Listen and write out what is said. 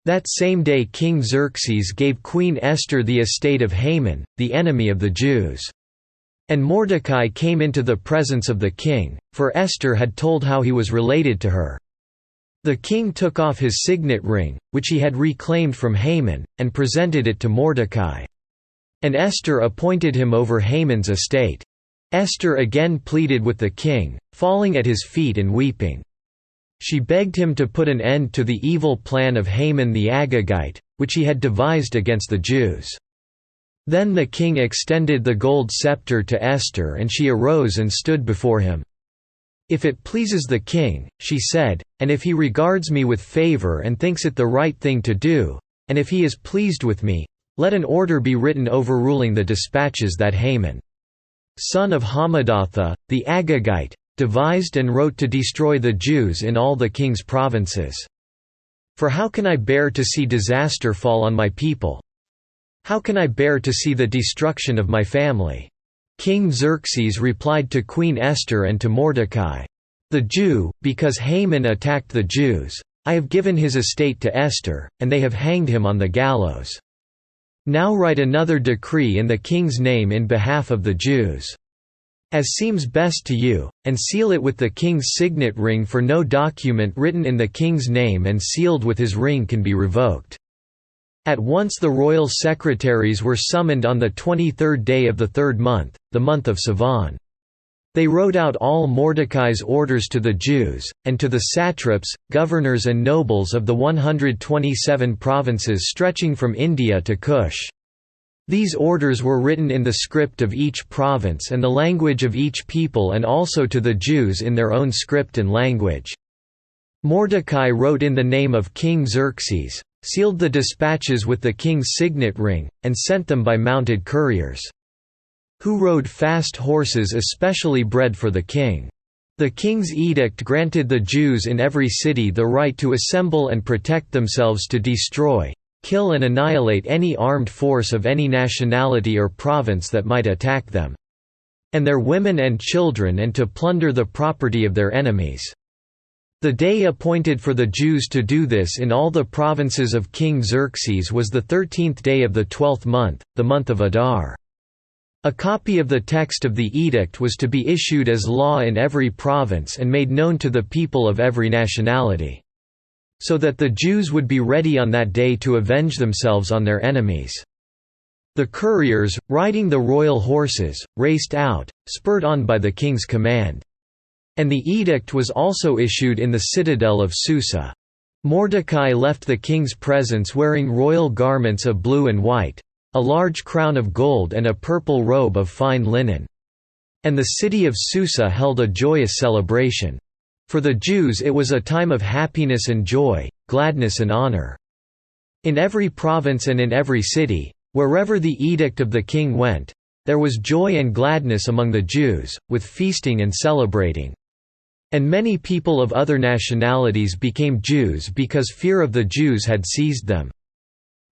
That same day King Xerxes gave Queen Esther the estate of Haman, the enemy of the Jews. And Mordecai came into the presence of the king, for Esther had told how he was related to her. The king took off his signet ring, which he had reclaimed from Haman, and presented it to Mordecai. And Esther appointed him over Haman's estate. Esther again pleaded with the king, falling at his feet and weeping. She begged him to put an end to the evil plan of Haman the Agagite, which he had devised against the Jews. Then the king extended the gold scepter to Esther and she arose and stood before him. "If it pleases the king," she said, "and if he regards me with favor and thinks it the right thing to do, and if he is pleased with me, let an order be written overruling the dispatches that Haman, son of Hammedatha, the Agagite, devised and wrote to destroy the Jews in all the king's provinces. For how can I bear to see disaster fall on my people? How can I bear to see the destruction of my family?" King Xerxes replied to Queen Esther and to Mordecai, "The Jew, because Haman attacked the Jews, I have given his estate to Esther, and they have hanged him on the gallows. Now write another decree in the king's name in behalf of the Jews, as seems best to you, and seal it with the king's signet ring, for no document written in the king's name and sealed with his ring can be revoked." At once the royal secretaries were summoned on the 23rd day of the 3rd month, the month of Sivan. They wrote out all Mordecai's orders to the Jews, and to the satraps, governors and nobles of the 127 provinces stretching from India to Cush. These orders were written in the script of each province and the language of each people, and also to the Jews in their own script and language. Mordecai wrote in the name of King Xerxes, sealed the dispatches with the king's signet ring, and sent them by mounted couriers, who rode fast horses especially bred for the king. The king's edict granted the Jews in every city the right to assemble and protect themselves, to destroy, kill and annihilate any armed force of any nationality or province that might attack them, and their women and children, and to plunder the property of their enemies. The day appointed for the Jews to do this in all the provinces of King Xerxes was the 13th day of the 12th month, the month of Adar. A copy of the text of the edict was to be issued as law in every province and made known to the people of every nationality, so that the Jews would be ready on that day to avenge themselves on their enemies. The couriers, riding the royal horses, raced out, spurred on by the king's command. And the edict was also issued in the citadel of Susa. Mordecai left the king's presence wearing royal garments of blue and white, a large crown of gold and a purple robe of fine linen. And the city of Susa held a joyous celebration. For the Jews it was a time of happiness and joy, gladness and honor. In every province and in every city, wherever the edict of the king went, there was joy and gladness among the Jews, with feasting and celebrating. And many people of other nationalities became Jews because fear of the Jews had seized them.